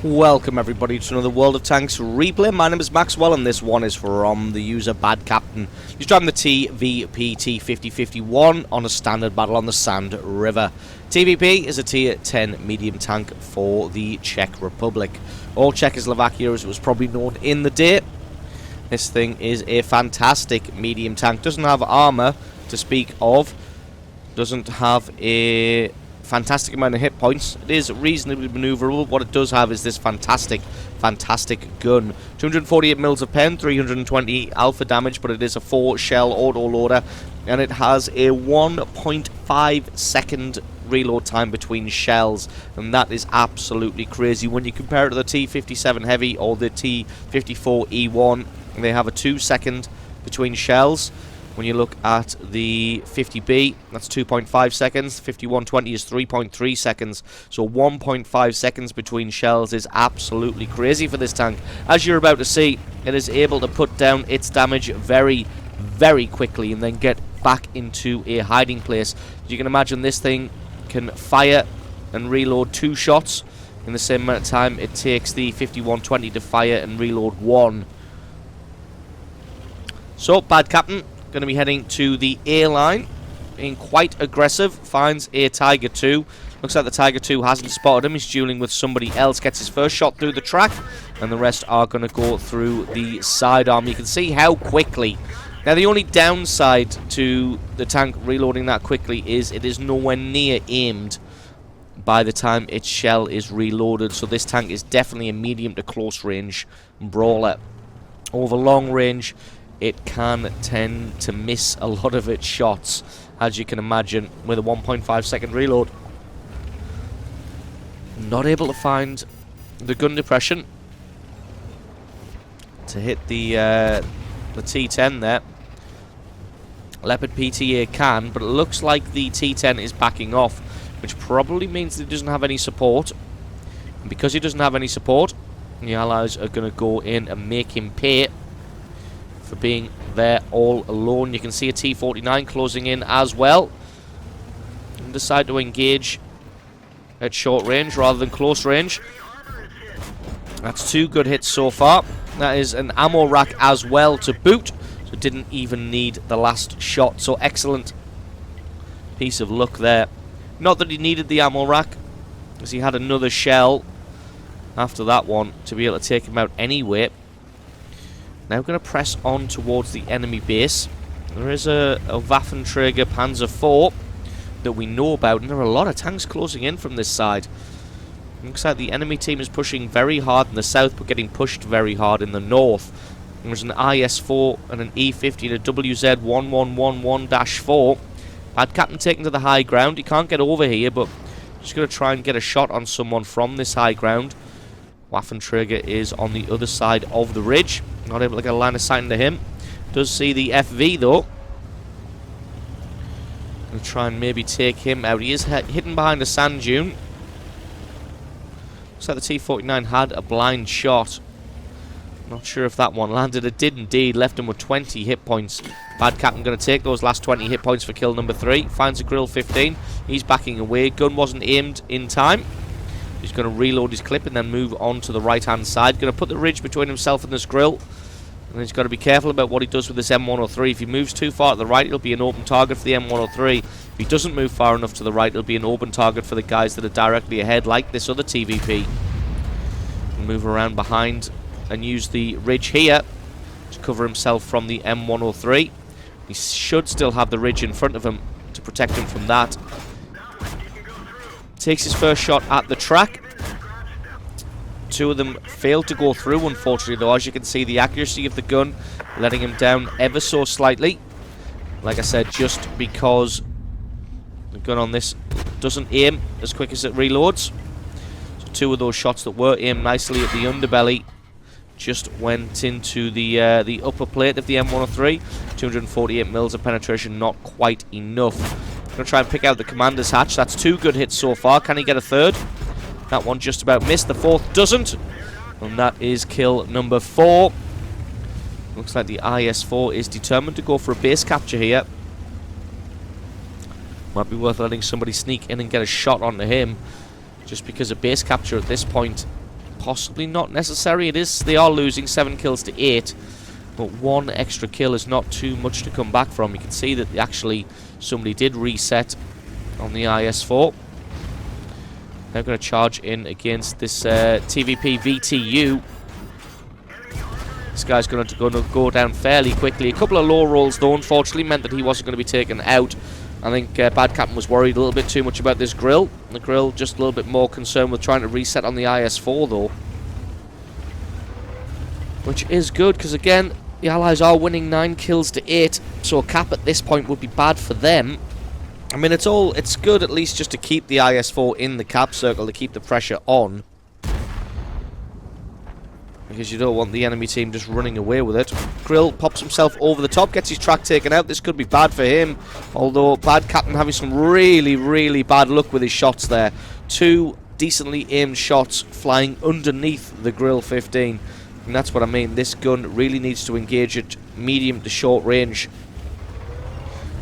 Welcome everybody to another World of Tanks replay. My name is Maxwell and this one is from the user Bad Captain. He's driving the TVP T5051 on a standard battle on the Sand River. TVP is a tier 10 medium tank for the Czech Republic, or Czechoslovakia as it was probably known in the day. This thing is a fantastic medium tank. Doesn't have armor to speak of. Doesn't have a fantastic amount of hit points. It is reasonably maneuverable. What it does have is this fantastic gun. 248 mils of pen, 320 alpha damage, but it is a 4-shell auto-loader, and it has a 1.5 second reload time between shells, and that is absolutely crazy. When you compare it to the T57 Heavy or the T54 E1, they have a 2 second between shells. When you look at the 50B, that's 2.5 seconds. 5120 is 3.3 seconds. So 1.5 seconds between shells is absolutely crazy for this tank. As you're about to see, it is able to put down its damage very, very quickly and then get back into a hiding place. You can imagine this thing can fire and reload 2 shots in the same amount of time it takes the 5120 to fire and reload 1. So, Bad Captain going to be heading to the A line, being quite aggressive, finds a Tiger 2. Looks like the Tiger 2 hasn't spotted him. He's dueling with somebody else, gets his first shot through the track, and the rest are going to go through the sidearm. You can see how quickly. Now, the only downside to the tank reloading that quickly is it is nowhere near aimed by the time its shell is reloaded, so this tank is definitely a medium to close range brawler. Over long range, it can tend to miss a lot of its shots, as you can imagine, with a 1.5 second reload. Not able to find the gun depression to hit the T10 there. Leopard PTA can, but it looks like the T10 is backing off, which probably means that it doesn't have any support. And because he doesn't have any support, the Allies are going to go in and make him pay for being there all alone. You can see a T49 closing in as well, and decide to engage at short range rather than close range. That's 2 good hits so far. That is an ammo rack as well to boot, so didn't even need the last shot. So excellent piece of luck there. Not that he needed the ammo rack, because he had another shell after that one to be able to take him out anyway. Now going to press on towards the enemy base. There is a Waffenträger Panzer IV that we know about, and there are a lot of tanks closing in from this side. Looks like the enemy team is pushing very hard in the south, but getting pushed very hard in the north. There's an IS-4 and an E50 and a WZ-1111-4. Bad Captain taken to the high ground. He can't get over here, but just going to try and get a shot on someone from this high ground. Waffenträger is on the other side of the ridge. Not able to get a line of sight into him. Does see the FV though. Gonna try and maybe take him out. He is hidden behind a sand dune. Looks like the T49 had a blind shot. Not sure if that one landed. It did indeed. Left him with 20 hit points. Bad Captain going to take those last 20 hit points for kill number 3. Finds a grill 15. He's backing away. Gun wasn't aimed in time. He's going to reload his clip and then move on to the right-hand side. Going to put the ridge between himself and this grill. And he's got to be careful about what he does with this M103. If he moves too far to the right, it'll be an open target for the M103. If he doesn't move far enough to the right, it'll be an open target for the guys that are directly ahead, like this other TVP. He'll move around behind and use the ridge here to cover himself from the M103. He should still have the ridge in front of him to protect him from that. Takes his first shot at the track. 2 of them failed to go through, unfortunately, though. As you can see, the accuracy of the gun letting him down ever so slightly. Like I said, just because the gun on this doesn't aim as quick as it reloads. So 2 of those shots that were aimed nicely at the underbelly just went into the upper plate of the M103. 248 mils of penetration, not quite enough. Going to try and pick out the commander's hatch. That's 2 good hits so far. Can he get a third? That one just about missed. The 4th doesn't. And that is kill number 4. Looks like the IS-4 is determined to go for a base capture here. Might be worth letting somebody sneak in and get a shot onto him, just because a base capture at this point possibly not necessary. They are losing 7 kills to 8, but 1 extra kill is not too much to come back from. You can see that actually somebody did reset on the IS-4. They're going to charge in against this TVP VTU. This guy's going to go down fairly quickly. A couple of low rolls, though, unfortunately, meant that he wasn't going to be taken out. I think Bad Captain was worried a little bit too much about this grill. The grill just a little bit more concerned with trying to reset on the IS-4, though. Which is good, because again, the Allies are winning 9 kills to 8, so a cap at this point would be bad for them. I mean, it's good at least just to keep the IS-4 in the cap circle, to keep the pressure on. Because you don't want the enemy team just running away with it. Grill pops himself over the top, gets his track taken out. This could be bad for him. Although Bad Captain having some really, really bad luck with his shots there. 2 decently aimed shots flying underneath the Grill 15. And that's what I mean. This gun really needs to engage at medium to short range.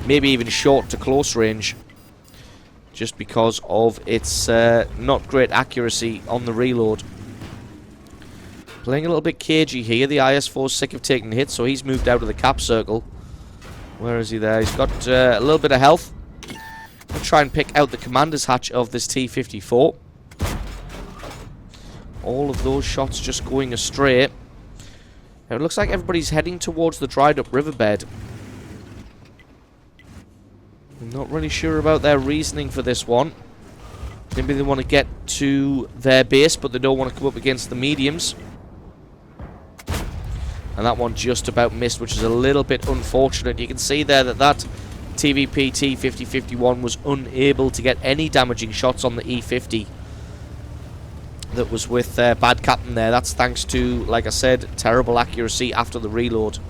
Maybe even short to close range. Just because of its not great accuracy on the reload. Playing a little bit cagey here. The IS-4's sick of taking hits, so he's moved out of the cap circle. Where is he there? He's got a little bit of health. I'll try and pick out the commander's hatch of this T-54. All of those shots just going astray. Now, it looks like everybody's heading towards the dried up riverbed. I'm not really sure about their reasoning for this one. Maybe they want to get to their base, but they don't want to come up against the mediums. And that one just about missed, which is a little bit unfortunate. You can see there that TVP T-5051 was unable to get any damaging shots on the E-50 that was with Bad Captain there. That's thanks to, like I said, terrible accuracy after the reload.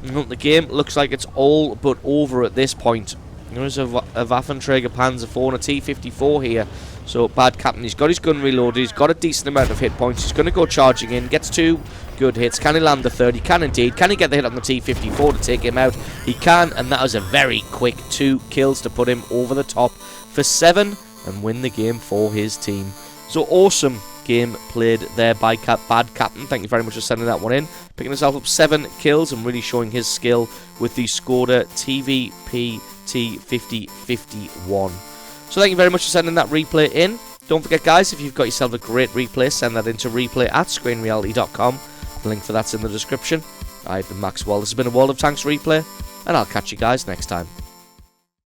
And the game looks like it's all but over at this point. There's a Waffenträger Panzer IV and a T-54 here. So Bad Captain, he's got his gun reloaded, he's got a decent amount of hit points, he's going to go charging in, gets 2 good hits. Can he land the third? He can indeed. Can he get the hit on the T-54 to take him out? He can, and that was a very quick 2 kills to put him over the top for 7 and win the game for his team. So awesome game played there by Bad Captain. Thank you very much for sending that one in. Picking himself up 7 kills and really showing his skill with the Skoda TVP T-5051. So thank you very much for sending that replay in. Don't forget, guys, if you've got yourself a great replay, send that into replay@screenreality.com. The link for that's in the description. I've been Maxwell. This has been a World of Tanks replay, and I'll catch you guys next time.